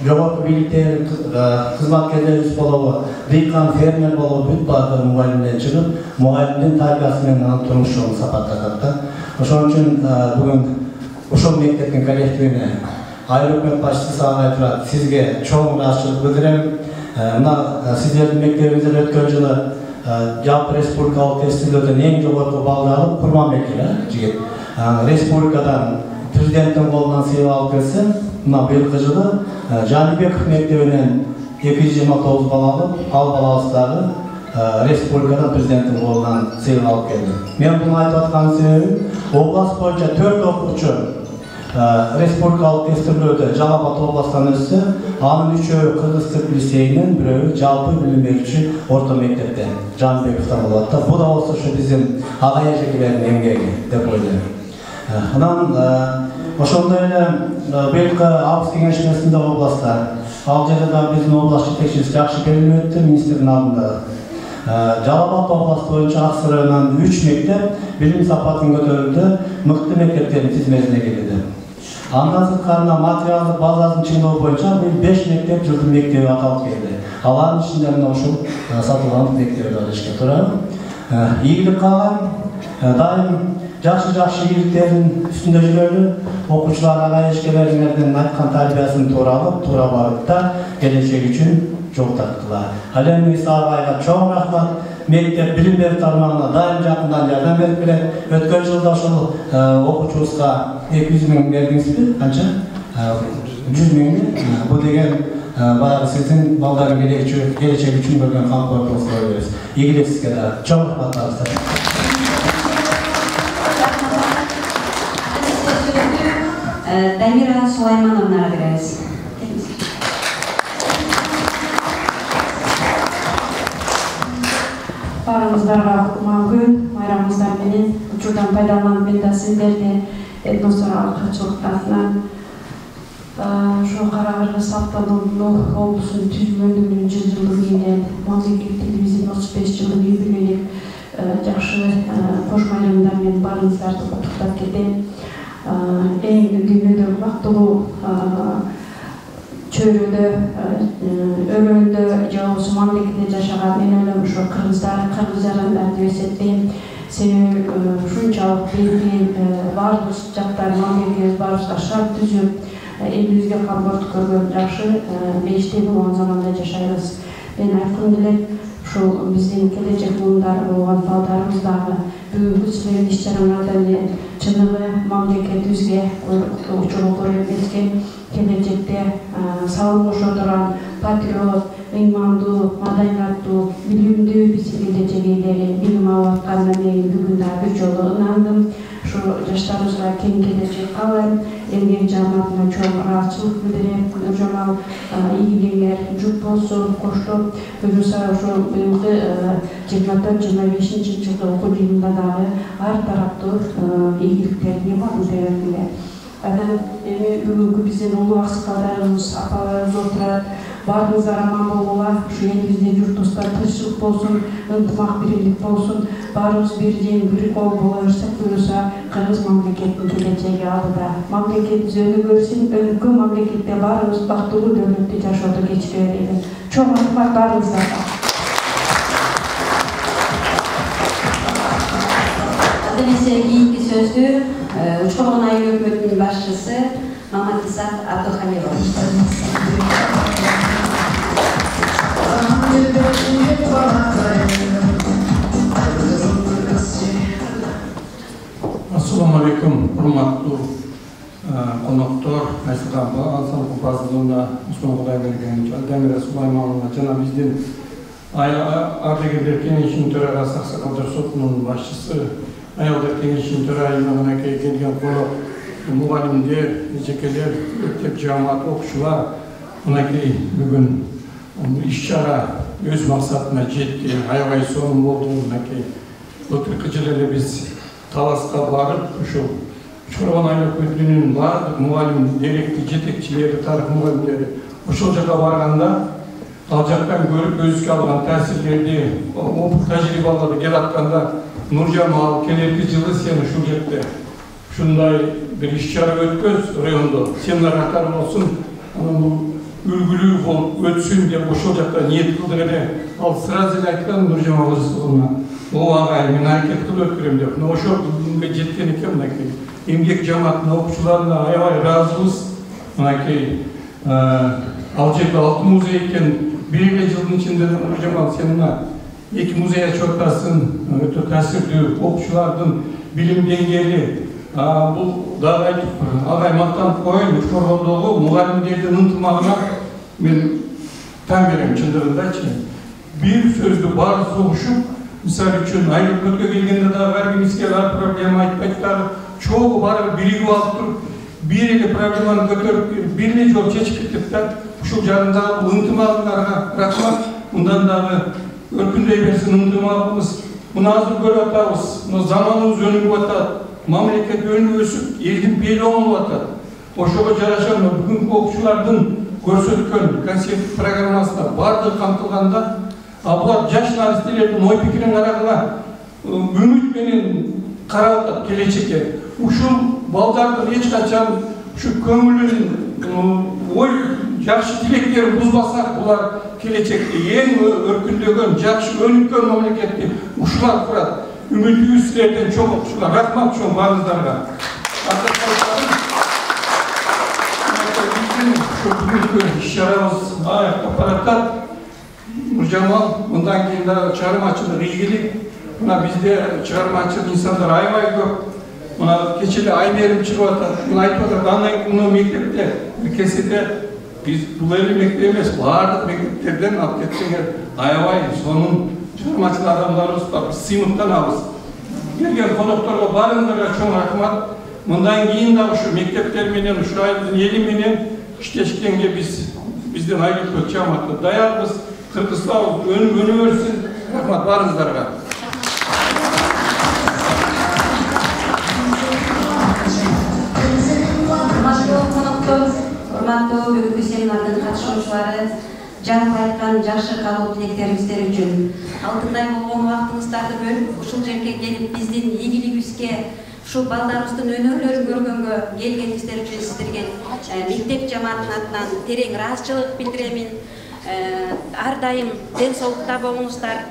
жогорку бийликтер, кызматкерлерибиз болобу, дыйкан, фермер болобу, бүт баардыгы мугалимден чыгып, мугалимдин тарбиясы менен анын турмуш жолун сапаттатат да. Ошон үчүн бүгүн ушул мектептин коллективине айыл өкмөт башчысы Сагынай Турат сизге чоң ыраазычылык билдирем. Мына сиздердин мектебиңизде өткөн жылы жалпы республикалык тестилөөдөн эң жогорку балды алып, Курманбек жигит республикадан президенттин колунан сыйлык алып келсе, мына быйылкы жылы Жанибеков мектебинен 229 бала алып, ал балабыз дагы республикадан президенттин колунан сыйлык алып келди. Мен буну айтып аткан себебим, область боюнча 4 окуучу республикалык тестилөөдө Жалал Абад областынан өтсө, анын 3-өө Кыргыз Түрк лицейинен, бирөөү жалпы билим берүүчү орто мектептен Жанбековдон болот да. Бу да болсо ушу биздин ага эжекелердин эмгеги деп ойлойм. Анан ошондой эле быйылкы абыз кеңешмесинде областта ал жерде да биздин област жетекчибиз жакшы берилип өттү министрдин алдында. Жалал Абад областы боюнча Аксы районунан 3 мектеп билим сапатын көтөрүлдү, мыкты мектептердин тизмесине кирди. Андан сырткарына материалдык базасын чыңдоо боюнча 5 мектеп жылдын мектеби аталып келди. Алардын ичинде мына ушул сатылган мектепти алышка туура. Ийгилик каалайм, дайым жакшы ийгиликтердин үстүндө жүрөлү, окуучулар ага эшкерлериңердин айткан тарбиясын туура алып, туура барып да келечек үчүн жол тарткыла. Ал эми Исаабайга чоң рахмат. Мектеп билим берүү тармагына дайым жакындан жардам берип келет. Өткөн жылда ошол окуучубузга 200 000 бердиңизби? Канча? 100 000. Бул деген баягы сиздин балдардын келечеги үчүн көргөн камкорлугуңузга беребиз. Ийгилик сизге да. Чоң рахмат. Дамира Сулаймановнага беребиз. Барыңыздарга кутман күн, байрамыңыздар менен учурдан пайдаланып мен да сиздерди этносаралык кырчылыктарынан ошо Кара Кыргыз автономдук облусунун түзүлгөнүнүн 100 жылдыгы менен мамлекеттигибиздин 35 жылдык юбилейлик жакшы кош байрамдар менен баарыңыздарды куттуктап кетем. Эң дүйнөдө бактылуу чөйрөдө, өрөөндө же болбосо мамлекетте жашаган мен ойлойм ошо кыргыздар, кыргыз жарандарды деп эсептейм. Себеби ушунчалык белгилүү баардык жактар мамлекетибиз баарыбызга шарт түзүп, элибизге камкордук көргөн жакшы бейиштеги болгон заманда жашайбыз. Мен айткым келет, ушул биздин келечек муундар болгон балдарыбыз дагы бүгүнкү силердин иш-чараңардан чыныгы мамлекетибизге учуру эмеске келечекте салым кошо турган патриот, ыймандуу, маданияттуу, билимдүү биздин келечек ээлери билим алып аткандан мен бүгүн дагы бир жолу ынандым. Ушу жаштарыбызга кең келечек каалайм. Эмгек жааматына чоң ыраазычылык билдирем. Жамал ийгилигиңер жут болсун, коштоп буюрса ошо быйылкы 24-25 жылкы окуу жылында дагы ар тараптуу ийгиликтерди барын бериңер. Анан эми бүгүнкү биздин улуу аксакалдарыбыз, апаларыбыз отурат. Баарыңыздар аман болгула, ушу элибизде журтубузда тынччылык болсун, ынтымак биримдик болсун, баарыбыз бир жең, бир кол боло берсек буюрса кыргыз мамлекетинин келечеги алдыда. Мамлекетибиз өнүгөрсүн, өнүккөн мамлекетте баарыбыз бактылуу дөөлөттүү жашоодо кечире берели. Чоң рахмат баарыңыздарга. Адемесе кийинки сөздү Учкоргон айыл өкмөтүнүн башчысы Маматисак Абдухалилов. Assalamu alaikum, урматтуу коноктор, Айсылган Ансалык базылына, Усман Кудайберген, Дамира Сулаймановна, жана биздин ардагерлер кеңешинин төрагасы Аксакалдар сотунун башчысы, аялдар кеңешинин төрайымына келген конок, мугалимдер, эжекелер, мектеп жаамат, окуучулар, мынакей бүгүн иш-чара өз максатына жетти, аябай сонун болду. Мынакей былтыркы жылы эле биз Таласка барып, ушул Учкоргон айыл өкмөтүнүн баардык мугалим директор жетекчилери, тарых мугалимдери ошол жака барганда ал жактан көрүп өзүбүзгө алган таасирлерди, опыт тажрыйбаларды келип атканда Нуржамал келерки жылы сен ушул жерде ушундай бир иш-чара өткөз райондо, сен катары болсун, анан бул үлгүлүү болуп өтсүн деп ошол жакта ниет кылдык эле. Ал сразу эле айткан Нуржамал кызына, агай, мен аракет кылып өткөрөм деп. Ошол күнгө жеткен экен. Мынакей эмгек жааматына, окуучуларына аябай ыраазыбыз. Мынакей ал жерде 6 музей экен. Бир эле жылдын ичинде Нуржамал сен мына 2 музей ачып атасың, өтө таасирдүү окуучулардын билим деңгээли. Бул дагы айтып, агай мактанып коеюн, Учкоргондогу мугалимдердин ынтымагына мен таң берем чындыгындачы. Бир сөздү баарыбыз угушуп, мисалы үчүн айыл өкмөткө келгенде дагы ар кимиске ар проблема айтпайт дагы, чогуу барып биригип алып туруп, бир эле проблеманы көтөрүп, бир эле жол чечип кетип да, ушул жарандагы ынтымагыңарга рахмат. Мындан дагы өркүндөй берсин ынтымагыбыз. Муну азыр көрүп атабыз, заманыбыз өнүгүп атат. мамлекет өнүп өсүп, элдин бели оңолуп атат. Ошого жараша бүгүнкү окуучулардын көрсөткөн концерт программасында бардыгы камтылганда, булар жаш наристелердин ой пикирин карагыла үмүт менен карап атат келечекке. Ушул балдардын эч качан ушу көңүлүн ой жакшы тилектерин бузбасак, булар келечекте эң өркүндөгөн, жакшы өнүккөн мамлекетти ушулар курат. Үмүтүбүз силерден чоң окуучулар. Рахмат чоң баарыңыздарга. Бүгүнкү иш-чарабыз аяктап баратат. Нуржамал, мындан кийин да чыгармачылык ийгилик. Мына бизде чыгармачыл инсандар аябай көп. Мына кечээ Айнерим чыгып атат. Мына айтып атат, андан кийин мектепте, КСД biz bu eli mektebi emez, bardıq mekteplerden alıp ketkenler aябай sonun çıkarmacılı adamlarımız var, biz sınıftan alırız. Gelgen konuklarga barınlarga çoğun rahmat. Bundan keyin de şu mektepler menen, şu ayımızın eli menen işleşkenge bizden ayrı kötü çamatlı dayarız. Kırgızstavuz önü versin. Rahmat barınızlarga. Урматтуу бүгүнкү семинардын катышуучулары, жаңы айткан жакшы каалоо тилектериңиздер үчүн алтындай болгон убактыңыздарды бөлүп ушул жерге келип биздин ийгилигибизге, ушул балдарыбыздын өнөрлөрүн көргөнгө келгениңиздер үчүн сиздерге мектеп жамаатынын атынан терең ыраазычылык билдиремин. Ар дайым ден соолукта болуңуздар,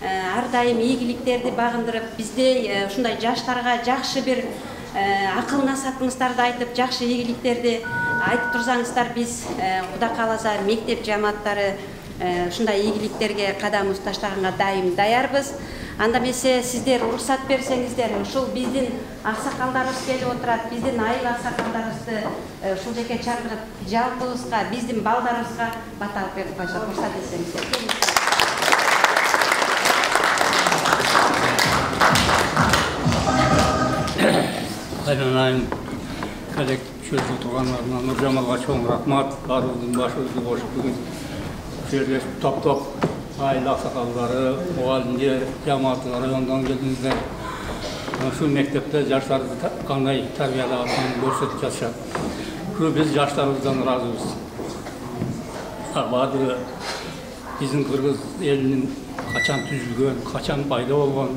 ар дайым ийгиликтерди багындырып, бизде ушундай жаштарга жакшы бир акыл насаатыңыздарды айтып, жакшы ийгиликтерди айтып турсаңыздар, биз Кудай кааласа мектеп жамааттары ушундай ийгиликтерге кадам таштаганга дайым даярбыз. Анда эмесе сиздер уруксат берсеңиздер, ушул биздин аксакалдарыбыз келип отурат, биздин айыл аксакалдарыбызды ушул жерге чакырып, жалпыбызга, биздин балдарыбызга баталып берип койсок, уруксат этсеңиздер. Aynen коллектив тұрғанlarına Нұржамалға чоң рахмат, барымыздың башымызды қосып бүгін жерде топ-топ айыл ақсақалдары, мұғалімдер, жамааты райондан келдіңіздер. Şu мектепте жаштарымызды қандай тәрбиелегенін көрсетіп жатышат. Біз жаштарымыздан разыбыз. Бардығы біздің қырғыз елінің қачан түзілген, қачан пайда болған,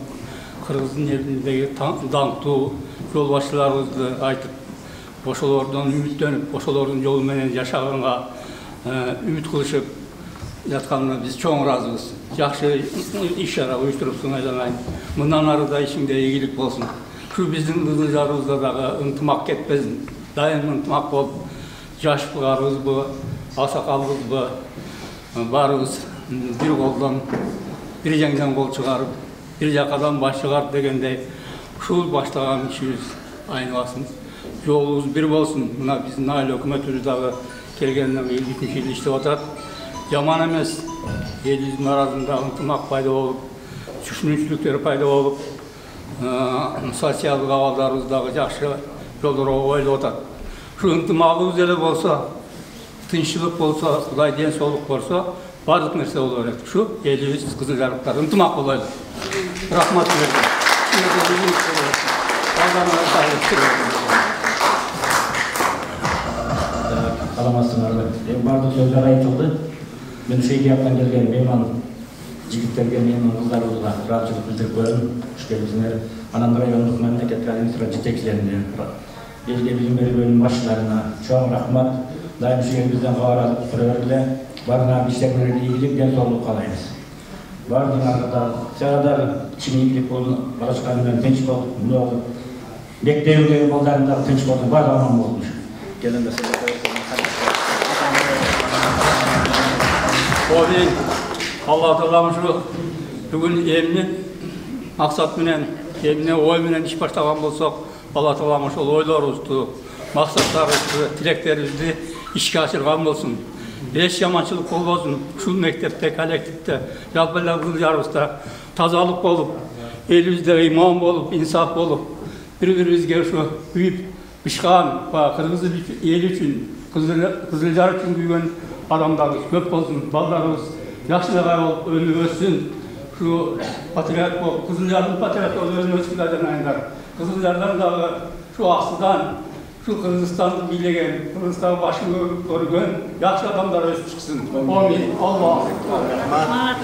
қырғыздың еліндегі даңқты жолбасшыларымызды айтып, ошолордон үмүттөнүп, ошолордун жолу менен жашаганга үмүт кылышып жатканына биз чоң ыраазыбыз. Жакшы иш-чара уюштурупсуң айланайын. Мындан ары да ишиңде ийгилик болсун. Ушу биздин кызылжарыбызда дагы ынтымак кетпесин. Дайым ынтымак болуп, жашпыларыбызбы, аксакалыбызбы, баарыбыз бир колдон, бир жеңден кол чыгарып, бир жакадан баш чыгарып дегендей, ушул баштаган ишибиз айналасын. Жолубуз бир болсун. Мына биздин айыл өкмөтүбүз дагы келгенден 3 жыл иштеп атат. Жаман эмес. Элибиздин арасында ынтымак пайда болуп, түшүнүчүлүктөр пайда болуп, социалдык абалдарыбыз дагы жакшы жолдорго коюлуп атат. Ушу ынтымагыбыз эле болсо, тынччылык болсо, Кудай ден соолук берсе, бардык нерсе боло берет. Ушу элибиз кызылжарыктар ынтымак болойлу. Рахмат бердим. Саламатсыңарбы. Бардык сөздөр айтылды. Мен Сейдияптан келген мейман жигиттерге, мейман кыздарыбызга ыраазычылык билдирип коем. Ушу келиңиздер. Анан райондук мамлекеттик администрация жетекчилерине, элге билим берүү бөлүмүнүн башчыларына чоң рахмат. Дайым ушу элибизден кабар алып тура бергиле. Баарына иштериңерге ийгилик, ден соолук каалайбыз. Бардыңарга да жагада чын ийгилик болуп, барачкан менен тынч болуп, мына мектебиндеги балдарын дагы тынч болуп, баары аман болуш. Келинде Oğlum, Allah Teala'mızı bugün emni maksat menen, emni oy menen iş başlagan bolsak, Allah Teala'mız ol oylarыбызды, maksatlarыбызды, tileklerimizni işe aşırgan bolsun. Beş yamançılık bolbosun. Şu mektepte, kolektifte, жалпы kızlarımızda tazalık bolup, elimizde iman bolup, insaf bolup, bir-birimizge şu büyüp, bışkan, Kırgız eli üçün, Kızıljar üçün büyüyen adamlarımız köp olsun, ballarımız yaşlığa olup önü ölsün, şu patriot bu Kızıljar'ın patriot olup önü ölsün adamlar. Kızılderiden dağı şu aslıdan, şu Kırgızistan'ı bilegen, Kırgızistan başını görgen, yaxşı adamlar ösüp çıksın. Amin. Allah'a emanet.